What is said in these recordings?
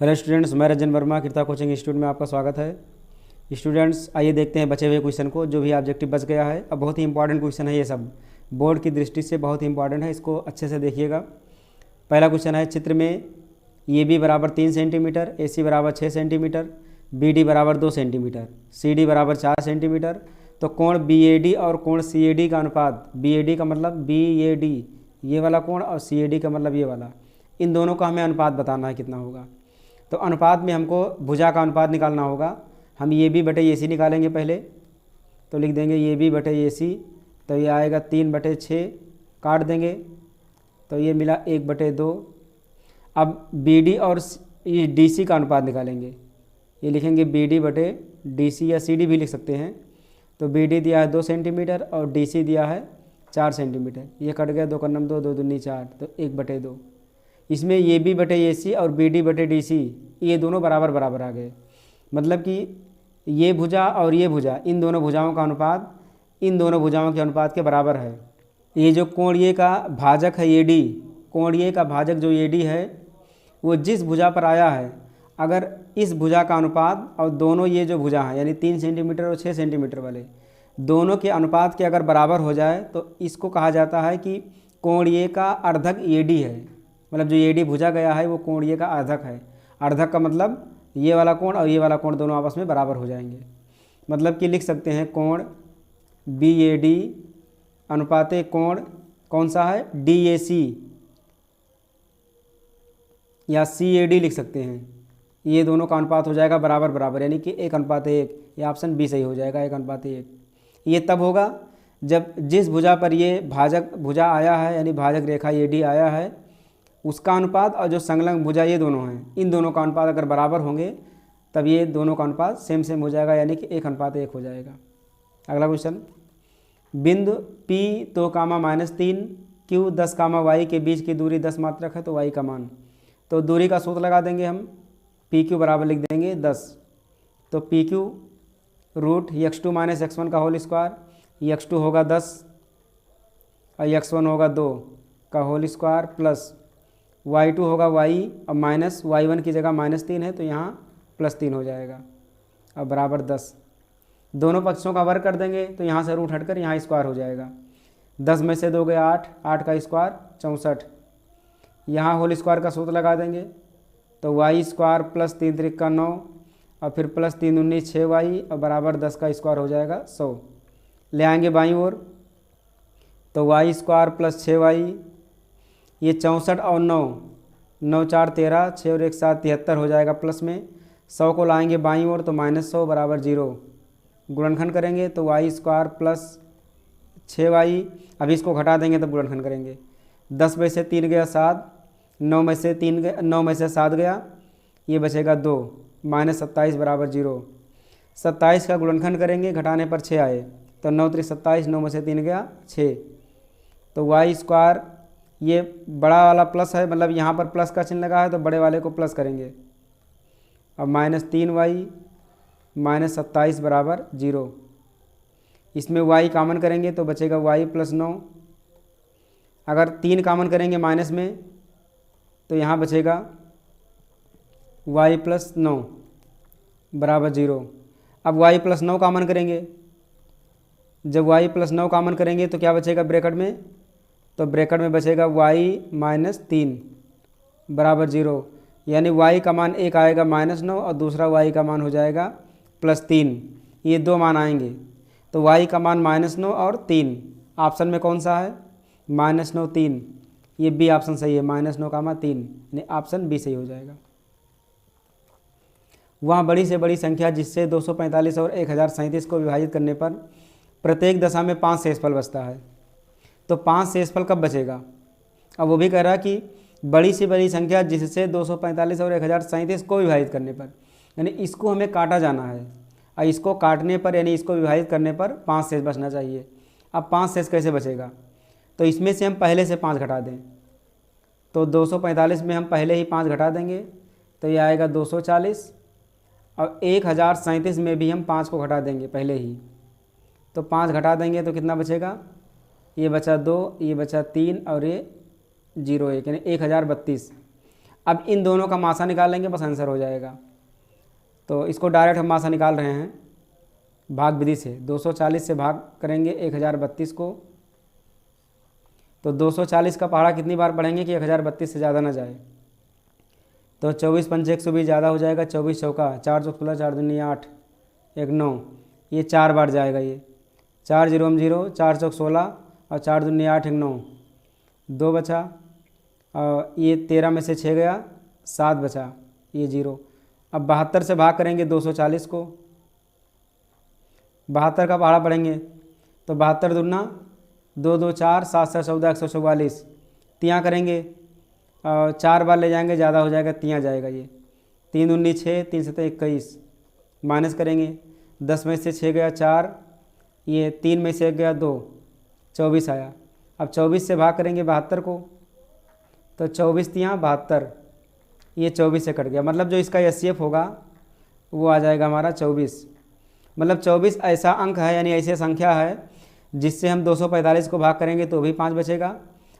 Hello students, मैं रंजन वर्मा कृता coaching institute में आपका स्वागत है। स्टूडेंट्स, आइए देखते हैं बचे हुए क्वेश्चन को, जो भी ऑब्जेक्टिव बच गया है। अब बहुत ही इंपॉर्टेंट क्वेश्चन है, ये सब बोर्ड की दृष्टि से बहुत ही इंपॉर्टेंट है, इसको अच्छे से देखिएगा। पहला क्वेश्चन है, चित्र में ए बी बराबर 3 सेंटीमीटर, ए सी बराबर 6 सेंटीमीटर, बी डी बराबर 2 सेंटीमीटर, सी डी बराबर 4 सेंटीमीटर। तो कोण बी ए डी और कोण सी ए डी का अनुपात, बी ए डी का मतलब बी ए डी ये वाला कोण और सी ए डी का मतलब ये वाला, इन दोनों का हमें अनुपात बताना है कितना होगा। तो अनुपात में हमको भुजा का अनुपात निकालना होगा। हम ये बी बटे ए सी निकालेंगे पहले, तो लिख देंगे ये बी बटे ए सी, तो ये आएगा 3/6, काट देंगे तो ये मिला 1/2। अब बी डी और डी सी का अनुपात निकालेंगे, ये लिखेंगे बी डी बटे डी सी, या सी डी भी लिख सकते हैं। तो बी डी दिया है 2 सेंटीमीटर और डी सी दिया है 4 सेंटीमीटर, ये कट गया, 2 कर्नम 2, 2 दूनी 4, तो 1/2। इसमें ये बी बटे ए सी और बी डी बटे डी सी ये दोनों बराबर बराबर आ गए, मतलब कि ये भुजा और ये भुजा, इन दोनों भुजाओं का अनुपात इन दोनों भुजाओं के अनुपात के बराबर है। ये जो कोणीय का भाजक है ए डी, कोणीय का भाजक जो ए डी है वो जिस भुजा पर आया है, अगर इस भुजा का अनुपात और दोनों ये जो भुजा हैं यानी 3 सेंटीमीटर और 6 सेंटीमीटर वाले दोनों के अनुपात के अगर बराबर हो जाए तो इसको कहा जाता है कि कोणीय का अर्धक ए डी है। मतलब जो ए डी भुजा गया है वो कोणीय का अर्धक है। अर्धक का मतलब ये वाला कोण और ये वाला कोण दोनों आपस में बराबर हो जाएंगे। मतलब कि लिख सकते हैं कोण बी ए डी अनुपाते कोण कौन सा है, डी ए सी, या सी ए डी लिख सकते हैं। ये दोनों का अनुपात हो जाएगा बराबर बराबर, यानी कि 1:1। ये ऑप्शन बी सही हो जाएगा, 1:1। ये तब होगा जब जिस भुजा पर ये भाजक भुजा आया है यानी भाजक रेखा ए डी आया है उसका अनुपात और जो संलग्न भुजा ये दोनों हैं, इन दोनों का अनुपात अगर बराबर होंगे तब ये दोनों का अनुपात सेम सेम हो जाएगा, यानी कि 1:1 हो जाएगा। अगला क्वेश्चन, बिंदु P 2, Q 10, y के बीच की दूरी 10 मात्रक है, तो y का मान। तो दूरी का सूत्र लगा देंगे हम, PQ बराबर लिख देंगे 10। तो PQ रूट x2 - x1 का होल स्क्वायर, x2 होगा 10 और x1 होगा 2 का होल स्क्वायर, प्लस y2 होगा y और माइनस y1 की जगह -3 है तो यहाँ +3 हो जाएगा और बराबर 10। दोनों पक्षों का वर्ग कर देंगे तो यहाँ से रूट हटकर यहाँ स्क्वायर हो जाएगा। 10 में से 2 गया 8, 8 का स्क्वायर 64। यहाँ होल स्क्वायर का सूत्र लगा देंगे तो y² + 3 × 3 = 9 और फिर +3 × 19 6y और बराबर 10 का स्क्वायर हो जाएगा 100। ले आएंगे बाईं ओर तो y² + 6y, ये 64 और 9, 9 4 13, 6 और 1 7 73 हो जाएगा प्लस में। 100 को लाएंगे बाईं ओर तो -100 बराबर 0। गुणनखंड करेंगे तो y² + 6y, अभी इसको घटा देंगे तो गुणनखंड करेंगे। 10 में से 3 गया 7, 9 में से 7 गया, ये बचेगा 2, -27 बराबर 0। 27 का गुणनखंड करेंगे, घटाने पर 6 आए तो 9 × 27, 9 में से 3 गया 6। तो y² ये बड़ा वाला प्लस है, मतलब यहाँ पर प्लस का चिन्ह लगा है तो बड़े वाले को प्लस करेंगे। अब -3y -27 बराबर 0। इसमें y कॉमन करेंगे तो बचेगा y + 9। अगर 3 कॉमन करेंगे माइनस में तो यहाँ बचेगा y + 9 बराबर 0। अब y + 9 कॉमन करेंगे, जब y + 9 कॉमन करेंगे तो क्या बचेगा ब्रैकेट में, तो ब्रैकेट में बचेगा y - 3 बराबर 0, यानी y का मान एक आएगा -9 और दूसरा y का मान हो जाएगा +3। ये दो मान आएंगे तो y का मान -9 और 3, ऑप्शन में कौन सा है, -9 3, ये बी ऑप्शन सही है, -9, 3, यानी ऑप्शन बी सही हो जाएगा। वहाँ बड़ी से बड़ी संख्या जिससे 245 और 1037 को विभाजित करने पर प्रत्येक दशा में 5 शेषफल बचता है, तो 5 शेषफल कब बचेगा। अब वो भी कह रहा है कि बड़ी से बड़ी संख्या जिससे 245 और 1037 को विभाजित करने पर, यानी इसको हमें काटा जाना है और इसको काटने पर यानी इसको विभाजित करने पर 5 शेष बचना चाहिए। अब 5 शेष कैसे बचेगा, तो इसमें से हम पहले से 5 घटा दें, तो 245 में हम पहले ही 5 घटा देंगे तो ये आएगा 240 और 1037 में भी हम 5 को घटा देंगे पहले ही, तो 5 घटा देंगे तो कितना बचेगा, ये बचा 2, ये बचा 3 और ये 0 1, यानी 1032। अब इन दोनों का मासा निकाल लेंगे, बस आंसर हो जाएगा। तो इसको डायरेक्ट हम मासा निकाल रहे हैं भाग विधि से। 240 से भाग करेंगे 1032 को, तो 240 का पहाड़ा कितनी बार पढ़ेंगे कि 1032 से ज़्यादा ना जाए। तो 24 पंचे 120 ज़्यादा हो जाएगा, 24 चौका 4 चौक 16 4 दूनी 8 1 9, ये 4 बार जाएगा। ये 4 0 0 4 चौक 16 और 4 दूनी 8 1 9, 2 बचा, और ये 13 में से 6 गया, 7 बचा, ये 0। अब 72 से भाग करेंगे 240 को, 72 का पहाड़ा पढ़ेंगे तो 72 दूना 2 2 4 7 7 14 144, तियाँ करेंगे 4 बार ले जाएंगे, ज़्यादा हो जाएगा, तियाँ जाएगा। ये 3 19 6 3 7 21, माइनस करेंगे 10 में से 6 गया 4, ये 3 में से 1 गया 2, 24 आया। अब 24 से भाग करेंगे 72 को, तो 24 तियाँ 72, ये 24 से कट गया, मतलब जो इसका एचसीएफ होगा वो आ जाएगा हमारा 24। मतलब 24 ऐसा अंक है, यानी ऐसी संख्या है जिससे हम 245 को भाग करेंगे तो भी 5 बचेगा,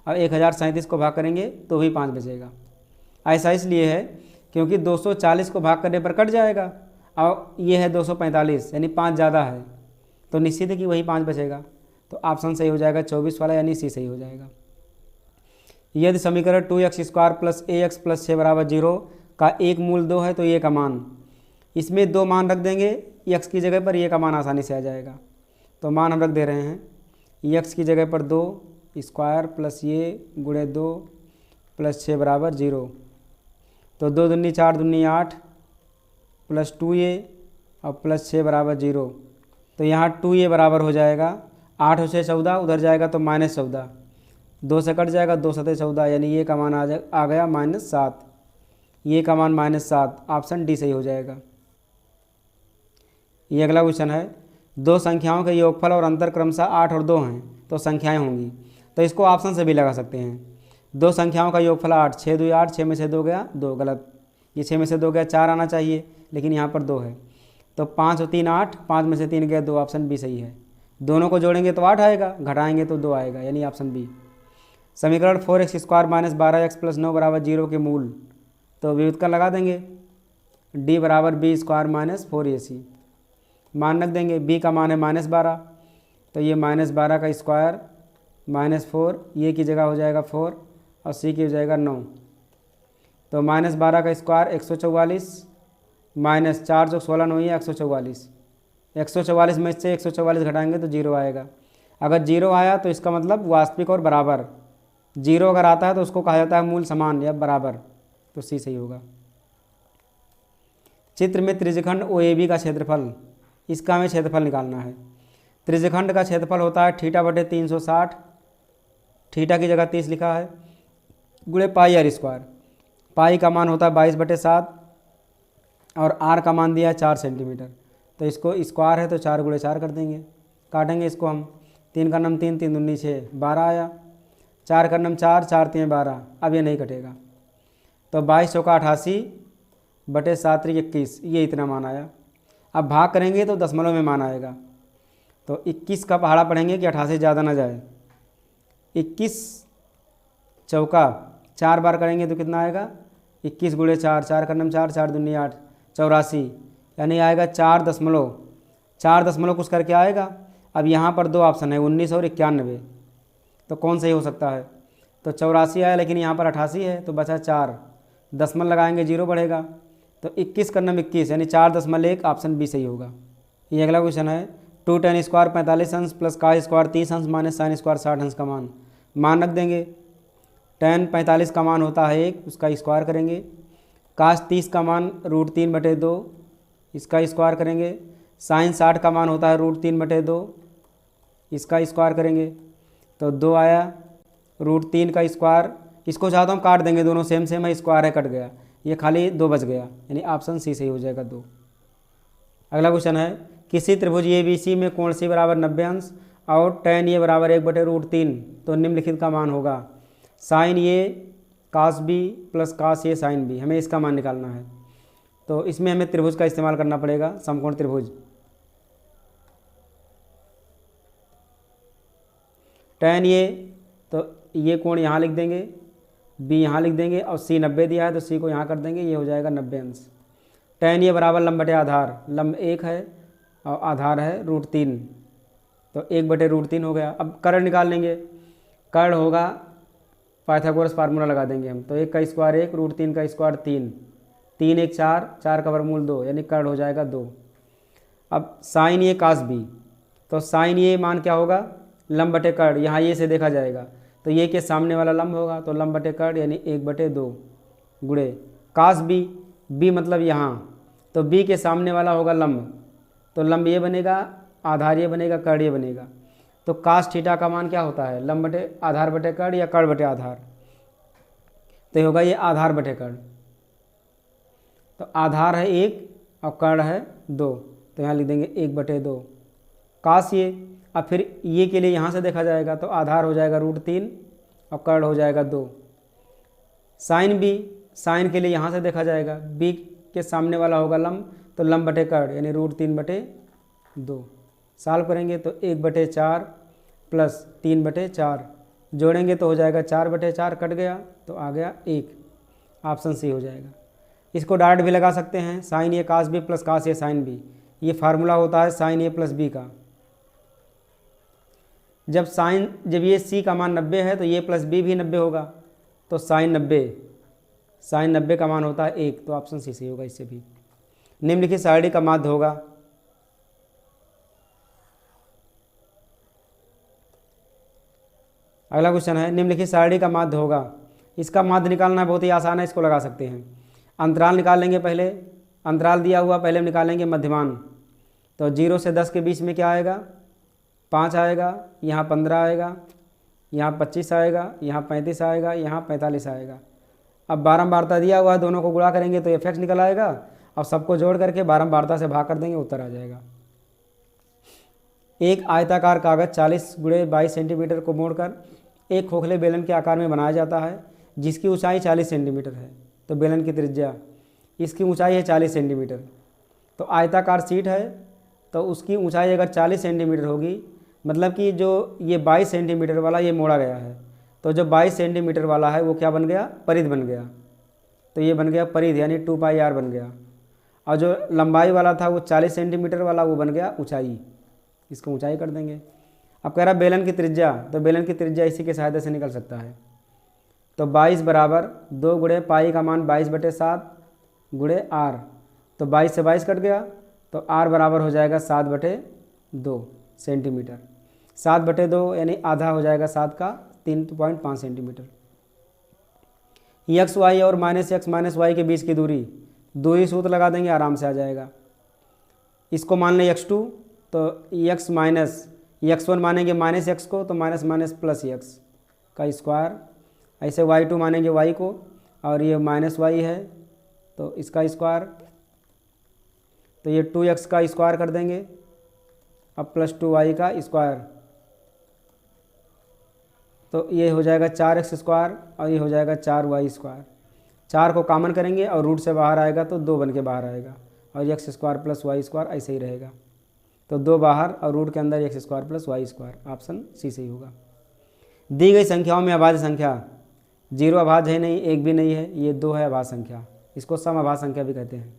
और 1037 को भाग करेंगे तो भी 5 बचेगा। ऐसा इसलिए है क्योंकि 240 को भाग करने पर कट जाएगा, और ये है 245, यानी 5 ज़्यादा है, तो निश्चित है कि वही 5 बचेगा। तो ऑप्शन सही हो जाएगा 24 वाला, यानी सी सही हो जाएगा। यदि समीकरण 2x² + ax + 6 = 0 का एक मूल 2 है तो ये का मान, इसमें 2 मान रख देंगे x की जगह पर, ये का मान आसानी से आ जाएगा। तो मान हम रख दे रहे हैं x की जगह पर 2 स्क्वायर प्लस ये गुणे 2 + 6 = 0। तो 2 दूनी 4 दूनी 8 + 2a और +6 = 0। तो यहाँ 2a बराबर हो जाएगा 8 से 14, उधर जाएगा तो -14, 2 से कट जाएगा, 2 7 14, यानी ये का मान आ गया -7, ये का मान -7, ऑप्शन डी सही हो जाएगा। ये अगला क्वेश्चन है, दो संख्याओं के योगफल और अंतर क्रमशः 8 और 2 हैं तो संख्याएं होंगी। तो इसको ऑप्शन से भी लगा सकते हैं। दो संख्याओं का योगफल 8, 6 2 8, 6 में से 2 गया 2, गलत, ये 6 में से 2 गया 4 आना चाहिए, लेकिन यहाँ पर 2 है। तो 5 और 3 8, 5 में से 3 गया 2, ऑप्शन बी सही है। दोनों को जोड़ेंगे तो 8 आएगा, घटाएंगे तो 2 आएगा, यानी ऑप्शन बी। समीकरण 4x² - 12x + 9 = 0 के मूल, तो व्युत्क्रम लगा देंगे, d = b² - 4ac, मान रख देंगे, b का मान है -12, तो ये -12 का स्क्वायर -4, ये की जगह हो जाएगा 4 और c की हो जाएगा 9। तो -12 का स्क्वायर 144, -4 जो 16 9 है 144, 144 में से 144 घटाएंगे तो 0 आएगा। अगर 0 आया तो इसका मतलब वास्तविक और बराबर, 0 अगर आता है तो उसको कहा जाता है मूल समान या बराबर, तो सी सही होगा। चित्र में त्रिज्यखंड OAB का क्षेत्रफल, इसका हमें क्षेत्रफल निकालना है। त्रिज्यखंड का क्षेत्रफल होता है θ/360, थीटा की जगह 30 लिखा है, गुणे πr²। पाई का मान होता है 22/7 और r का मान दिया है 4 सेंटीमीटर। तो इसको स्क्वायर है तो 4 × 4 कर देंगे, काटेंगे इसको हम, 3 का नम 3 3 दूनी 6 12 आया, 4 का नम 4 4 3 12, अब ये नहीं कटेगा। तो 22 चौका 88/7 21, ये इतना मान आया। अब भाग करेंगे तो दशमलव में मान आएगा, तो 21 का पहाड़ा पढ़ेंगे कि 88 ज़्यादा ना जाए। 21 चौका 4 बार करेंगे तो कितना आएगा, 21 × 4, 4 का नम 4 4 दूनी 8 84, यानी आएगा 4 दशमलव कुछ करके आएगा। अब यहाँ पर दो ऑप्शन है 19 और 91, तो कौन सही हो सकता है। तो 84 आया, लेकिन यहाँ पर 88 है तो बचा 4, दशमलव लगाएंगे 0 बढ़ेगा, तो 21 का नम 21, यानी 4.1, ऑप्शन बी सही होगा। ये अगला क्वेश्चन है, 2 tan² 45 अंश + cos² 30 अंश - sin² 60 अंश का मान रख देंगे। tan 45 का मान होता है 1, उसका स्क्वायर करेंगे। cos 30 का मान √3/2, इसका स्क्वायर करेंगे। sin 60 का मान होता है √3/2, इसका स्क्वायर करेंगे, तो 2 आया। √3 का स्क्वायर, इसको चाहता हूँ काट देंगे, दोनों सेम है, स्क्वायर है कट गया, ये खाली 2 बच गया, यानी ऑप्शन सी सही हो जाएगा 2। अगला क्वेश्चन है, किसी त्रिभुज ABC में कोण C = 90 अंश और tan A = 1/√3, तो निम्नलिखित का मान होगा। sin A cos B + cos A sin B, हमें इसका मान निकालना है। तो इसमें हमें त्रिभुज का इस्तेमाल करना पड़ेगा, समकोण त्रिभुज। tan A, तो ये कोण यहाँ लिख देंगे, बी यहाँ लिख देंगे और सी 90 दिया है तो सी को यहाँ कर देंगे, ये हो जाएगा 90 अंश। tan ये बराबर लंब बटे आधार, लंब 1 है और आधार है √3, तो 1/√3 हो गया। अब कर्ण निकाल लेंगे, कर्ण होगा पाइथागोरस फार्मूला लगा देंगे हम, तो 1 का स्क्वायर 1, √3 का स्क्वायर 3, 3 1 4, 4 का वर्गमूल 2, यानी कर्ण हो जाएगा 2। अब साइन ए कास बी, तो साइन ए मान क्या होगा, लंब बटे कर्ण, यहाँ ये से देखा जाएगा तो ये के सामने वाला लंब होगा, तो लंब बटे कर्ण यानी 1/2 गुणे कास बी, बी मतलब यहाँ, तो बी के सामने वाला होगा लंब, तो लंब ये बनेगा, आधार ये बनेगा, कर्ण ये बनेगा। तो कास थीटा का मान क्या होता है, लंब बटे आधार बटे कर्ण या कर्ण बटे आधार, तो ये होगा ये आधार बटे कर्ण। तो आधार है 1 और कर्ण है 2, तो यहाँ लिख देंगे 1/2 कास ये। अब फिर ये के लिए यहाँ से देखा जाएगा तो आधार हो जाएगा √3 और कर्ण हो जाएगा 2। साइन बी, साइन के लिए यहाँ से देखा जाएगा, बी के सामने वाला होगा लंब, तो लंब बटे कर्ण यानी √3/2। सॉल्व करेंगे तो 1/4 प्लस 3/4 जोड़ेंगे तो हो जाएगा 4/4, कट गया तो आ गया 1, ऑप्शन सी हो जाएगा। इसको डायरेक्ट भी लगा सकते हैं, साइन ए कास बी प्लस कास ए साइन बी, ये फार्मूला होता है साइन ए प्लस बी का। जब ये सी का मान 90 है तो ये प्लस बी भी 90 होगा, तो साइन 90 का मान होता है 1, तो ऑप्शन सी सही होगा इससे भी। निम्नलिखित सारणी का माध्य होगा, अगला क्वेश्चन है निम्नलिखित सारणी का माध्य होगा। इसका माध्य निकालना बहुत ही आसान है, इसको लगा सकते हैं। अंतराल निकाल लेंगे, पहले अंतराल दिया हुआ, पहले निकालेंगे मध्यमान, तो 0 से 10 के बीच में क्या आएगा, 5 आएगा, यहाँ 15 आएगा, यहाँ 25 आएगा, यहाँ 35 आएगा, यहाँ 45 आएगा। अब बारंबारता दिया हुआ है, दोनों को गुणा करेंगे तो एफ निकल आएगा, और सबको जोड़ करके बारंबारता से भाग कर देंगे, उत्तर आ जाएगा। एक आयताकार कागज 40 × 22 सेंटीमीटर को मोड़कर एक खोखले बेलन के आकार में बनाया जाता है, जिसकी ऊंचाई 40 सेंटीमीटर है। तो बेलन की त्रिज्या, इसकी ऊंचाई है 40 सेंटीमीटर। तो आयताकार शीट है तो उसकी ऊंचाई अगर 40 सेंटीमीटर होगी, मतलब कि जो ये 22 सेंटीमीटर वाला ये मोड़ा गया है, तो जो 22 सेंटीमीटर वाला है वो क्या बन गया, परिध बन गया, तो ये बन गया परिध यानी 2πr बन गया। और जो लंबाई वाला था वो 40 सेंटीमीटर वाला वो बन गया ऊंचाई, इसको ऊंचाई कर देंगे। अब कह रहा बेलन की त्रिज्या, तो बेलन की त्रिज्या इसी की सहायता से निकल सकता है। तो 22 बराबर 2 गुणे पाई का मान 22/7 गुणे r, तो 22 से 22 कट गया, तो r बराबर हो जाएगा 7/2 सेंटीमीटर। 7/2 यानी आधा हो जाएगा 7 का 3.5 सेंटीमीटर। एक्स वाई और -x - y के बीच की दूरी सूत्र लगा देंगे, आराम से आ जाएगा। इसको मान लें x2, तो x मानेंगे -x को, तो -+ x का स्क्वायर, ऐसे y2 मानेंगे y को, और ये -y है तो इसका स्क्वायर, तो ये 2x का स्क्वायर कर देंगे, अब +2y का स्क्वायर, तो ये हो जाएगा 4x स्क्वायर और ये हो जाएगा 4y स्क्वायर। 4 को कॉमन करेंगे और रूट से बाहर आएगा तो 2 बन के बाहर आएगा, और x स्क्वायर + y स्क्वायर ऐसे ही रहेगा, तो 2 बाहर और रूट के अंदर x square + y square, option C सही होगा। दी गई संख्याओं में अभाज्य संख्या 0 अभाज्य है नहीं, 1 भी नहीं है, ये 2 है अभाज्य संख्या, इसको सम अभाज्य संख्या भी कहते हैं।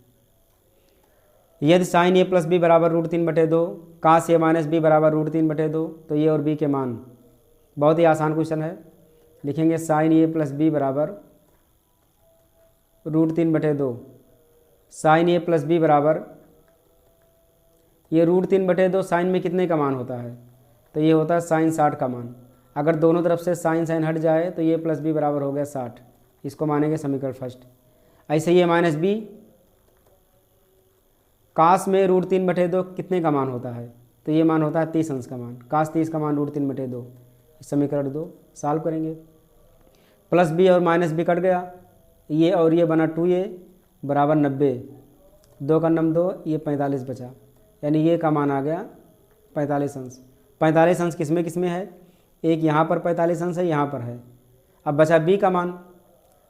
यदि साइन a + b बराबर √3/2, कास a - b बराबर √3/2, तो ये और b के मान, बहुत ही आसान क्वेश्चन है। लिखेंगे साइन a + b बराबर √3/2, साइन a + b बराबर, ये √3/2 साइन में कितने का मान होता है, तो ये होता है साइन 60 का मान। अगर दोनों तरफ से साइन हट जाए तो ये +b बराबर हो गया 60, इसको मानेंगे समीकरण फर्स्ट। ऐसे ये -b, कास में √3/2 कितने का मान होता है, तो ये मान होता है 30 अंश का मान, कास 30 का मान √3/2, समीकरण 2 सॉल्व करेंगे। +b और -b कट गया, ये और ये बना 2a बराबर 90, 2 का नम 2, ये 45 बचा, यानी ये का मान आ गया 45 अंश। 45 अंश किस में है, एक यहाँ पर 45 अंश है, यहाँ पर है। अब बचा b का मान,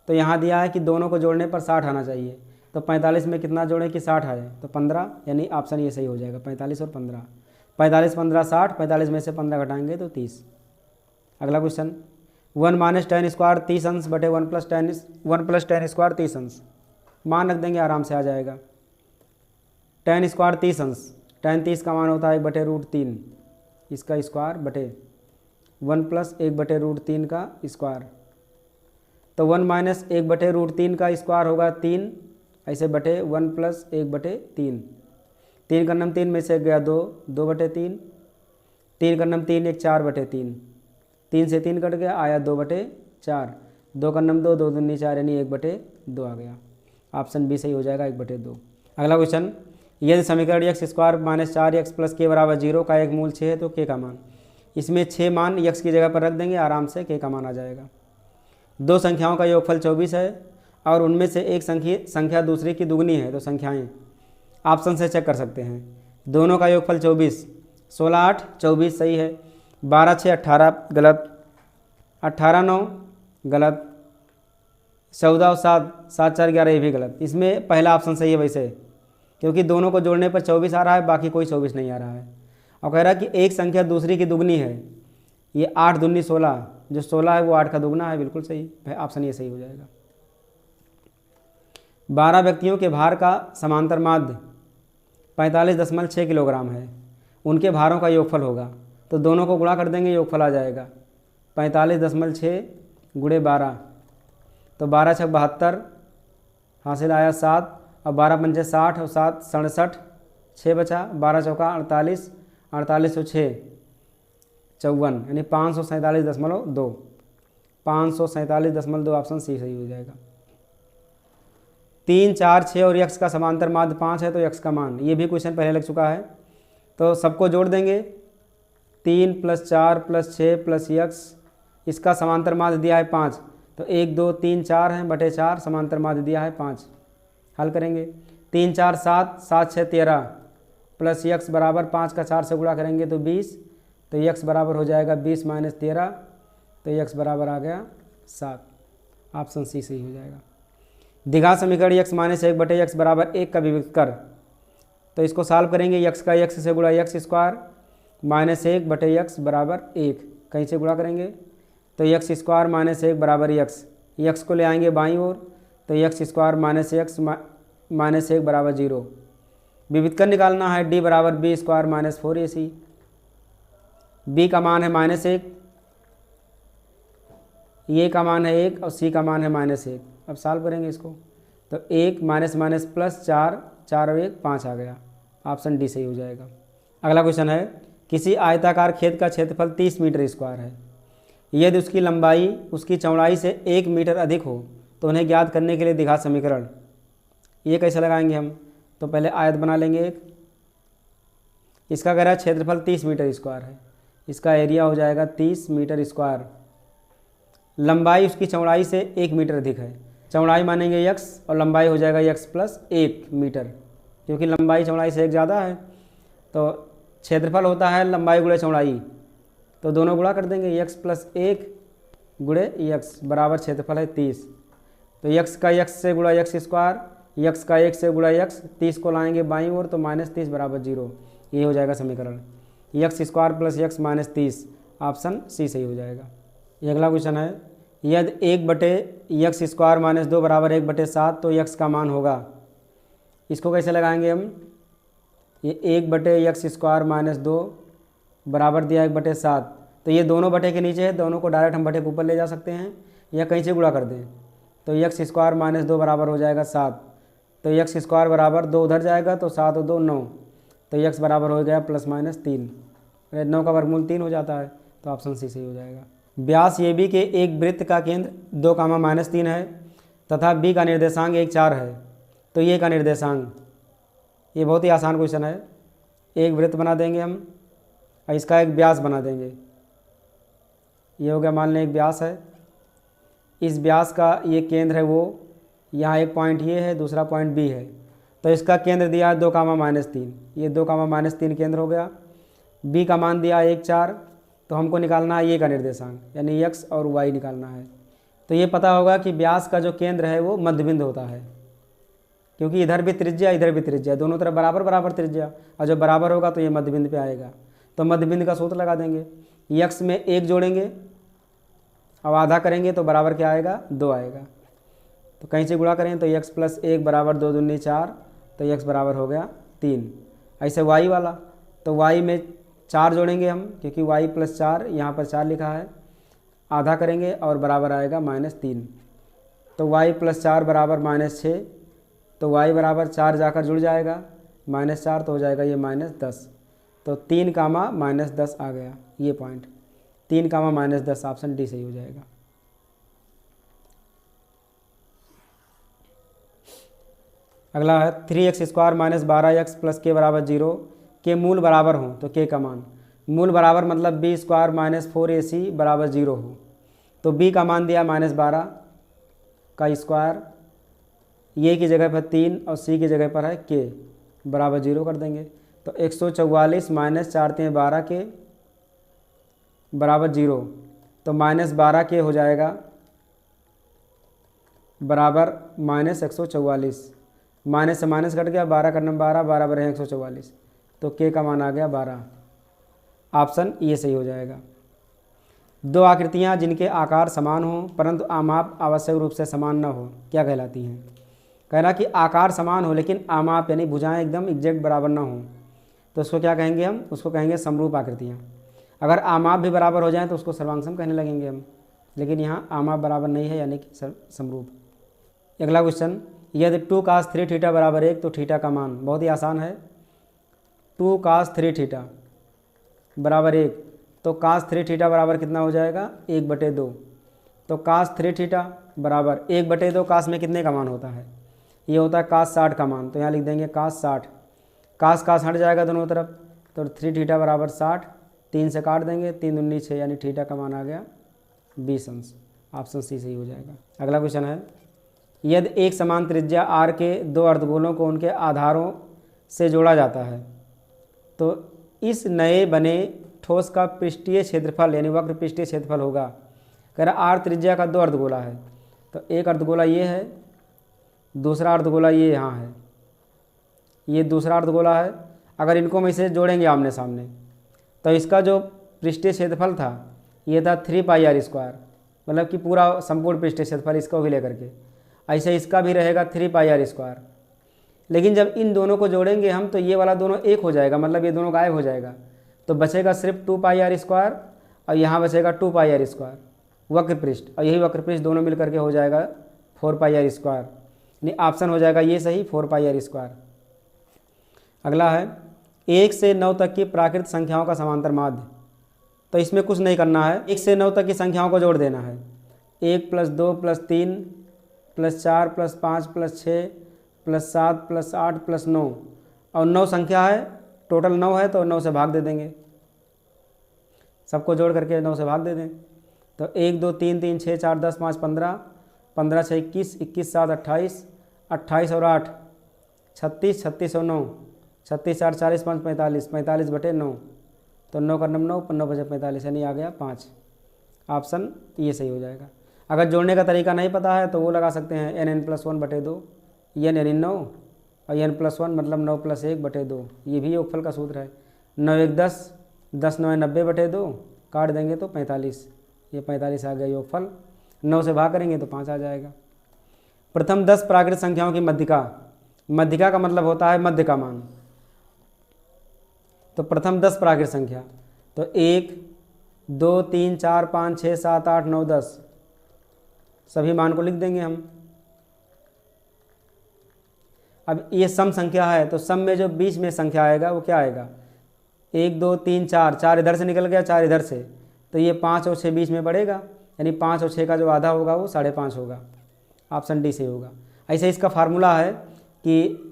तो यहाँ दिया है कि दोनों को जोड़ने पर 60 आना चाहिए, तो 45 में कितना जोड़ें कि 60 आए, तो 15, यानी ऑप्शन ये सही हो जाएगा 45 और 15। 45 15 60, 45 में से 15 घटाएंगे तो 30। अगला क्वेश्चन, 1 माइनस टेन स्क्वायर 30 अंश बटे 1 प्लस टेन स्क्वायर 30 अंश, मान रख देंगे आराम से आ जाएगा। टेन स्क्वायर 30 अंश, टेन 30 का मान होता है 1/√3 इसका स्क्वायर बटे 1 प्लस 1/√3 का स्क्वायर। तो 1 माइनस 1/√3 का स्क्वायर होगा 3, ऐसे बटे 1 प्लस 1/3। 3 का नम 3 में से गया 2, 2/3। 3 का नम 3, 1 4/3। 3 से 3 कट गया, आया 2/4। 2 का नम 2, 2 दूनी 4 यानी 1/2 आ गया। ऑप्शन बी सही हो जाएगा 1/2। अगला क्वेश्चन, यदि समीकरण x square minus 4x plus के बराबर 0 का एक मूल 6 है तो k का मान। इसमें 6 मान x की जगह पर रख देंगे, आराम से k का मान आ जाएगा। दो संख्याओं का योगफल 24 है और उनमें से एक संख्या दूसरे की दुगनी है तो संख्याएं ऑप्शन से चेक कर सकते हैं। दोनों का योगफल 24, 16 8 24 सही है। 12 6 18 गलत, 18 9 गलत, 14 और 7 7 4 11 ये भी गलत। इसमें पहला ऑप्शन सही है वैसे, क्योंकि दोनों को जोड़ने पर 24 आ रहा है, बाकी कोई 24 नहीं आ रहा है। और कह रहा है कि एक संख्या दूसरी की दुगनी है, ये 8 दूनी 16, जो 16 है वो 8 का दुगना है, बिल्कुल सही, ऑप्शन ये सही हो जाएगा। 12 व्यक्तियों के भार का समांतर माध्य 45.6 किलोग्राम है, उनके भारों का योगफल होगा, तो दोनों को गुणा कर देंगे, योगफल आ जाएगा 45.6 गुणे 12, तो 12 6 72, हासिल आया 7, और 12 पंचे 60 और 7 67, 6 बचा, 12 चौका 48, 48 और 6 54, यानी 547.2, 547.2 ऑप्शन सी सही हो जाएगा। 3 4 6 और x का समांतर माध्य 5 है तो x का मान, ये भी क्वेश्चन पहले लग चुका है, तो सबको जोड़ देंगे। 3 + 4 + 6 + x, इसका समांतर माध्य दिया है 5, तो 1 2 3 4 है बटे 4, समांतर माध्य दिया है 5। हल करेंगे, 3 4 7, 7 6 13 प्लस x बराबर 5 का 4 से गुणा करेंगे तो 20, तो x बराबर हो जाएगा 20 - 13, तो x बराबर आ गया 7, ऑप्शन सी सही हो जाएगा। द्विघात समीकरण x - 1 बटे x बराबर 1 का विभक्त कर, तो इसको सॉल्व करेंगे, x का x से गुणा x स्क्वायर -1 बटे x बराबर 1, कहीं से गुणा करेंगे तो x स्क्वायर -1 बराबर x को ले आएंगे बाईं ओर, तो x स्क्वायर -x -1 बराबर 0। विविधकर निकालना है, d बराबर b स्क्वायर -4ac, b का मान है -1, ये का मान है 1 और c का मान है -1। अब सॉल्व करेंगे इसको, तो 1 माइनस प्लस 4, 4 और 1 5 आ गया, ऑप्शन डी सही हो जाएगा। अगला क्वेश्चन है, किसी आयताकार खेत का क्षेत्रफल 30 मीटर स्क्वायर है, यदि उसकी लंबाई उसकी चौड़ाई से 1 मीटर अधिक हो तो उन्हें ज्ञात करने के लिए द्विघात समीकरण। ये कैसे लगाएंगे हम, तो पहले आयत बना लेंगे एक, इसका कह रहा है क्षेत्रफल 30 मीटर स्क्वायर है, इसका एरिया हो जाएगा 30 मीटर स्क्वायर। लंबाई उसकी चौड़ाई से 1 मीटर अधिक है, चौड़ाई मानेंगे x और लंबाई हो जाएगा x + 1 मीटर, क्योंकि लंबाई चौड़ाई से 1 ज़्यादा है, तो क्षेत्रफल होता है लंबाई गुणे चौड़ाई, तो दोनों गुणा कर देंगे, x + 1 गुणे x बराबर क्षेत्रफल है 30, तो x का x से गुणा x स्क्वायर, x का 1 से गुणा x, 30 को लाएंगे बाईं ओर तो -30 बराबर 0, ये हो जाएगा समीकरण, x square + x -30, option C सही हो जाएगा। ये अगला क्वेश्चन है, यदि 1 बटे x स्क्वायर -2 बराबर 1/7 तो x का मान होगा। इसको कैसे लगाएंगे हम, ये 1 बटे x स्क्वायर -2 बराबर दिया 1/7, तो ये दोनों बटे के नीचे है, दोनों को डायरेक्ट हम बटे के ऊपर ले जा सकते हैं या कहीं से गुणा कर दें, तो x स्क्वायर -2 बराबर हो जाएगा 7, तो x स्क्वायर बराबर 2 उधर जाएगा तो 7 और 2 9, तो x बराबर हो गया +-3, 9 का वर्गमूल 3 हो जाता है, तो ऑप्शन सी सही हो जाएगा। व्यास ए बी के एक वृत्त का केंद्र 2, है तथा बी का निर्देशांक 1 4 है, तो ये का निर्देशांक, ये बहुत ही आसान क्वेश्चन है। एक वृत्त बना देंगे हम और इसका एक व्यास बना देंगे, ये हो गया, मान लें एक व्यास है, इस व्यास का ये केंद्र है, वो यहाँ एक पॉइंट ये है, दूसरा पॉइंट बी है, तो इसका केंद्र दिया है 2, -3, ये 2, -3 केंद्र हो गया। बी का मान दिया 1 4, तो हमको निकालना है ये का निर्देशांक, यानी x और y निकालना है। तो ये पता होगा कि व्यास का जो केंद्र है वो मध्यबिंदु होता है, क्योंकि इधर भी त्रिज्या इधर भी त्रिज्या, दोनों तरफ बराबर बराबर त्रिज्या, और जब बराबर होगा तो ये मध्यबिंदु पे आएगा, तो मध्यबिंदु का सूत्र लगा देंगे, x में 1 जोड़ेंगे अब आधा करेंगे तो बराबर क्या आएगा, 2 आएगा। तो कहीं से गुणा करें तो x प्लस 1 बराबर 2 दूनी 4, तो x बराबर हो गया 3। ऐसे y वाला, तो y में 4 जोड़ेंगे हम, क्योंकि y प्लस 4 यहाँ पर 4 लिखा है, आधा करेंगे और बराबर आएगा -3। तो y प्लस 4 बराबर -6, तो y बराबर 4 जाकर जुड़ जाएगा, -4 तो हो जाएगा ये -10। तो 3 कामा -10 आ गया ये पॉइंट, 3 कामा -10 ऑप्शन डी सही हो जाएगा। अगला है 3x² - 12x प्लस के बराबर 0 के मूल बराबर हों तो के का मान, मूल बराबर मतलब b² - 4ac बराबर 0 हो। तो b का मान दिया -12 का स्क्वायर, ये की जगह पर 3 और c की जगह पर है k बराबर 0 कर देंगे। तो 144 - 4 3 12 के बराबर 0, तो -12 के हो जाएगा बराबर -144, माइनस से माइनस कट गया, 12 का नंबर 12 बराबर है 144, तो के का मान आ गया 12। ऑप्शन ये सही हो जाएगा। दो आकृतियाँ जिनके आकार समान हों परंतु आमाप आवश्यक रूप से समान न हो क्या कहलाती हैं। कह रहा कि आकार समान हो लेकिन आमाप यानी भुजाएं एकदम एग्जैक्ट बराबर ना हो, तो उसको क्या कहेंगे हम, उसको कहेंगे समरूप आकृतियाँ। अगर आमाप भी बराबर हो जाएं तो उसको सर्वांगसम कहने लगेंगे हम, लेकिन यहाँ आमाप बराबर नहीं है यानी कि समरूप। अगला क्वेश्चन, यदि 2 cos 3 थीटा बराबर 1 तो थीटा का मान, बहुत ही आसान है। 2 cos 3 थीटा बराबर 1, तो cos 3 थीटा बराबर कितना हो जाएगा, 1/2। तो cos 3 थीटा बराबर 1/2, cos में कितने का मान होता है, ये होता है cos 60 का मान, तो यहाँ लिख देंगे cos 60। cos हट जाएगा दोनों तरफ, तो 3 थीटा बराबर 60, 3 से काट देंगे, 3 दूनी 6 यानी थीटा का मान आ गया 20 अंश। ऑप्शन सी सही हो जाएगा। अगला क्वेश्चन है, यदि एक समान त्रिज्या r के दो अर्धगोलों को उनके आधारों से जोड़ा जाता है तो इस नए बने ठोस का पृष्ठीय क्षेत्रफल यानी वक्र पृष्ठीय क्षेत्रफल होगा। कह रहा r त्रिज्या का 2 अर्धगोला है, तो एक अर्धगोला ये है, दूसरा अर्धगोला ये यहाँ है, ये दूसरा अर्धगोला है। अगर इनको हम इसे जोड़ेंगे आमने सामने तो इसका जो पृष्ठीय क्षेत्रफल था ये था 3πr², मतलब कि पूरा संपूर्ण पृष्ठीय क्षेत्रफल इसको भी लेकर के, ऐसे इसका भी रहेगा 3πr²। लेकिन जब इन दोनों को जोड़ेंगे हम तो ये वाला दोनों एक हो जाएगा, मतलब ये दोनों गायब हो जाएगा, तो बचेगा सिर्फ 2πr² और यहाँ बचेगा 2πr² वक्र पृष्ठ, और यही वक्र पृष्ठ दोनों मिल करके हो जाएगा 4πr², यानी ऑप्शन हो जाएगा ये सही 4πr²। अगला है 1 से 9 तक की प्राकृत संख्याओं का समांतर माध्य, तो इसमें कुछ नहीं करना है, 1 से 9 तक की संख्याओं को जोड़ देना है। 1 + 2 + 3 + 4 + 5 + 6 + 7 + 8 + 9, और 9 संख्या है, टोटल 9 है तो 9 से भाग दे देंगे, सबको जोड़ करके 9 से भाग दे दें। तो 1 2 3 3 6 4 10 5 15, 15 6 21, 21 7 28, 28 और 8 36, 36 और 9 36, 4 40 5 45, 45/9, तो 9 का 9 9 बचे 45 यानी आ गया 5। ऑप्शन ये सही हो जाएगा। अगर जोड़ने का तरीका नहीं पता है तो वो लगा सकते हैं n + 1/2, n यानी 9 और n + 1 मतलब 9 + 1/2, ये भी योगफल का सूत्र है। 9 1 10, 10 9 90/2, काट देंगे तो 45, ये 45 आ गया योगफल। 9 से भाग करेंगे तो 5 आ जाएगा। प्रथम 10 प्राकृत संख्याओं की मध्यिका, मध्यिका का मतलब होता है मध्य का मान। तो प्रथम 10 प्राकृत संख्या, तो 1 2 3 4 5 6 7 8 9 10, सभी मान को लिख देंगे हम। अब ये सम संख्या है तो सम में जो बीच में संख्या आएगा वो क्या आएगा, 1 2 3 4, 4 इधर से निकल गया, 4 इधर से, तो ये 5 और 6 बीच में बढ़ेगा, यानी 5 और 6 का जो आधा होगा वो 5.5 होगा। ऑप्शन डी से होगा। ऐसे इसका फार्मूला है कि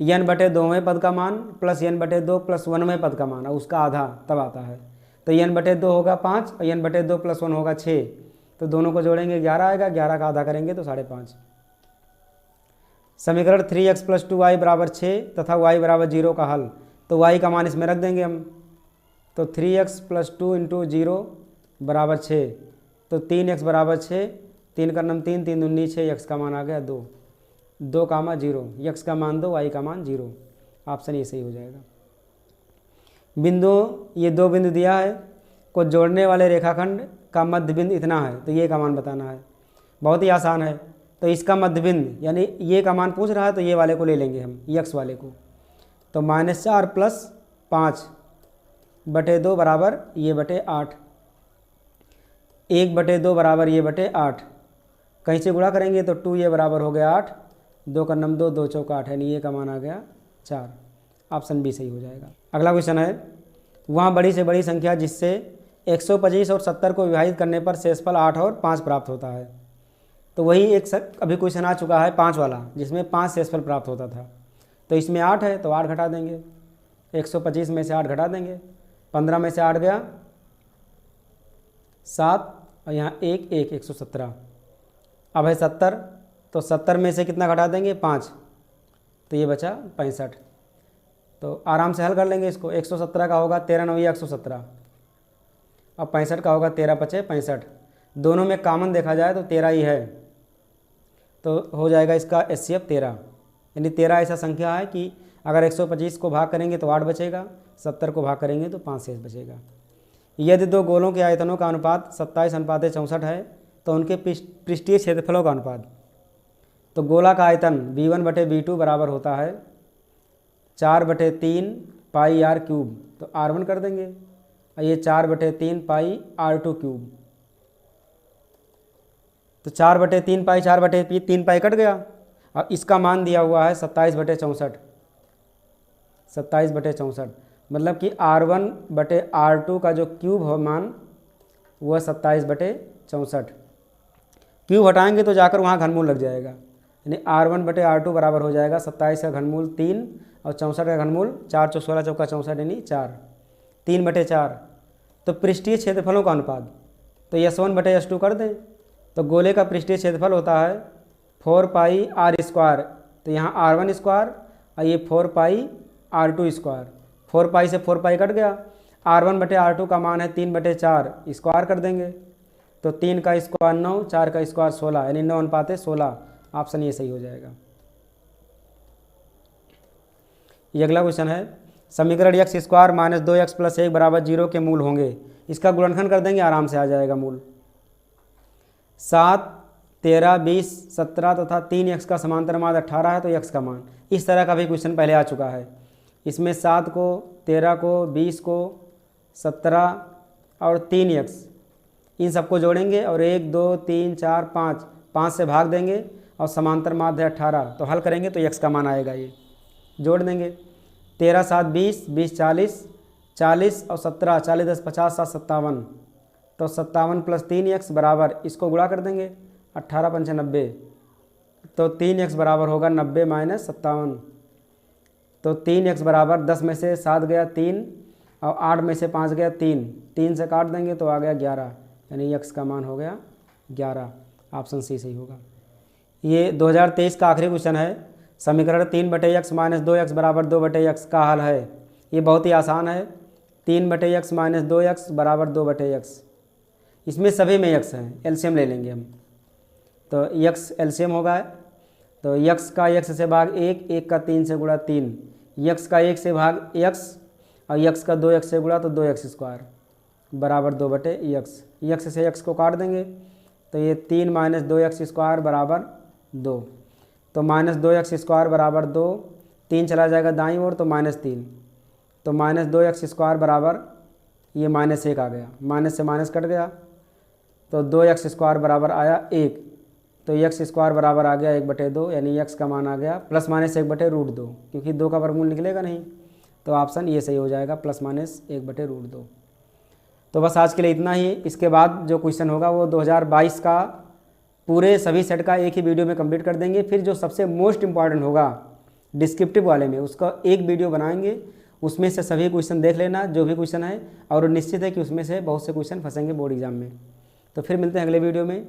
n/2वें पद का मान प्लस n/2 प्लस 1वें पद का मान, और उसका आधा तब आता है। तो n/2 होगा 5 और n/2 + 1 होगा 6, तो दोनों को जोड़ेंगे 11 आएगा, 11 का आधा करेंगे तो 5.5। समीकरण 3x + 2y = 6 तथा y = 0 का हल, तो y का मान इसमें रख देंगे हम। तो 3x + 2 × 0 = 6, तो 3x = 6, 3 का 3 3 दूनी 6, x का मान आ गया 2, 2, 0, x का मान 2, y का मान 0। ऑप्शन ये सही हो जाएगा। बिंदु, ये 2 बिंदु दिया है को जोड़ने वाले रेखाखंड का मध्य बिंदु इतना है तो ये का मान बताना है। बहुत ही आसान है। तो इसका मध्य बिंदु यानी ये का मान पूछ रहा है तो ये वाले को ले लेंगे हम, यक्स वाले को। तो -4 + 5/2 बराबर ये बटे 8, 1/2 बराबर ये बटे 8। कहीं से गुणा करेंगे तो 2 ये बराबर हो गया 8, 2 का नम 2, 2 चौका 8, यानी ये का मान आ गया 4। ऑप्शन बी सही हो जाएगा। अगला क्वेश्चन है, वहाँ बड़ी से बड़ी संख्या जिससे 125 और 70 को विभाजित करने पर शेषफल 8 और 5 प्राप्त होता है। तो वही एक अभी क्वेश्चन आ चुका है 5 वाला, जिसमें 5 शेषफल प्राप्त होता था। तो इसमें 8 है तो 8 घटा देंगे, 125 में से 8 घटा देंगे, 15 में से 8 गया 7 और यहाँ 1 1 117। अब है 70, तो 70 में से कितना घटा देंगे 5, तो ये बचा 65। तो आराम से हल कर लेंगे इसको। 117 का होगा 13 9 117 और 65 का होगा 13 5 65। दोनों में कॉमन देखा जाए तो 13 ही है, तो हो जाएगा इसका HCF 13। यानी 13 ऐसा संख्या है कि अगर 125 को भाग करेंगे तो 8 बचेगा, 70 को भाग करेंगे तो 5 शेष बचेगा। यदि दो गोलों के आयतनों का अनुपात 27:64 है तो उनके पृष्ठीय क्षेत्रफलों का अनुपात। तो गोला का आयतन V1/V2 बराबर होता है 4/3 पाई r क्यूब, तो R1 कर देंगे, और ये 4/3 पाई R2 क्यूब। तो 4/3 पाई 4/3 पाई कट गया, और इसका मान दिया हुआ है 27/64, 27/64, मतलब कि R1/R2 का जो क्यूब हो मान वह 27/64। क्यूब हटाएंगे तो जाकर वहाँ घनमूल लग जाएगा, यानी R1/R2 बराबर हो जाएगा 27 का घनमूल 3 और 64 का घनमूल 4 × 16 = 64 यानी 4, 3/4। तो पृष्ठीय क्षेत्रफलों का अनुपात, तो S1/S2 कर दें। तो गोले का पृष्ठीय क्षेत्रफल होता है 4 पाई r², तो यहाँ r1² और ये 4 पाई r2²। 4 पाई से 4 पाई कट गया, R1/R2 का मान है 3/4, स्क्वायर कर देंगे, तो 3 का स्क्वायर 9, 4 का स्क्वायर 16, यानी 9:16। ऑप्शन ये सही हो जाएगा। ये अगला क्वेश्चन है, समीकरण x² - 2x + 1 = 0 के मूल होंगे। इसका गुणनखंड कर देंगे, आराम से आ जाएगा मूल। 7 13 20 17 तथा 3x का समांतर मान 18 है तो x का मान। इस तरह का भी क्वेश्चन पहले आ चुका है। इसमें 7 को 13 को 20 को 17 और 3x इन सबको जोड़ेंगे और 1 2 3 4 5 से भाग देंगे और समांतर माध्य 18, तो हल करेंगे तो x का मान आएगा। ये जोड़ देंगे, 13 7 20 20 40 40 और 17 40 10 50 7 57, तो 57 + 3x बराबर, इसको गुणा कर देंगे 18 × 5 = 90, तो 3x बराबर होगा 90 - 57। तो 3x बराबर 10 में से 7 गया 3 और 8 में से 5 गया 3, 3 से काट देंगे तो आ गया 11, यानी x का मान हो गया 11। ऑप्शन सी सही होगा। ये 2023 का आखिरी क्वेश्चन है। समीकरण 3/x - 2x = 2/x का हल है। ये बहुत ही आसान है। 3/x - 2x = 2/x। इसमें सभी में x हैं, एलसीएम ले लेंगे हम। तो x एलसीएम होगा, तो x का x से भाग 1, 1 का 3 से गुणा 3, x का 1 से भाग x और x का 2x से गुणा तो 2x² बराबर 2/x। x से x को काट देंगे तो ये 3 - 2x² बराबर 2, तो -2x² बराबर 2, 3 चला जाएगा दाईं ओर तो -3, तो -2x² बराबर ये -1 आ गया, माइनस से माइनस कट गया, तो 2x² बराबर आया 1, तो x² बराबर आ गया 1/2, यानी x का मान आ गया ±1/√2, क्योंकि 2 का वर्गमूल निकलेगा नहीं, तो ऑप्शन ये सही हो जाएगा ±1/√2। तो बस आज के लिए इतना ही। इसके बाद जो क्वेश्चन होगा वो 2022 का पूरे सभी सेट का एक ही वीडियो में कंप्लीट कर देंगे। फिर जो सबसे मोस्ट इम्पॉर्टेंट होगा डिस्क्रिप्टिव वाले में, उसका एक वीडियो बनाएंगे, उसमें से सभी क्वेश्चन देख लेना जो भी क्वेश्चन है, और निश्चित है कि उसमें से बहुत से क्वेश्चन फंसेंगे बोर्ड एग्जाम में। तो फिर मिलते हैं अगले वीडियो में।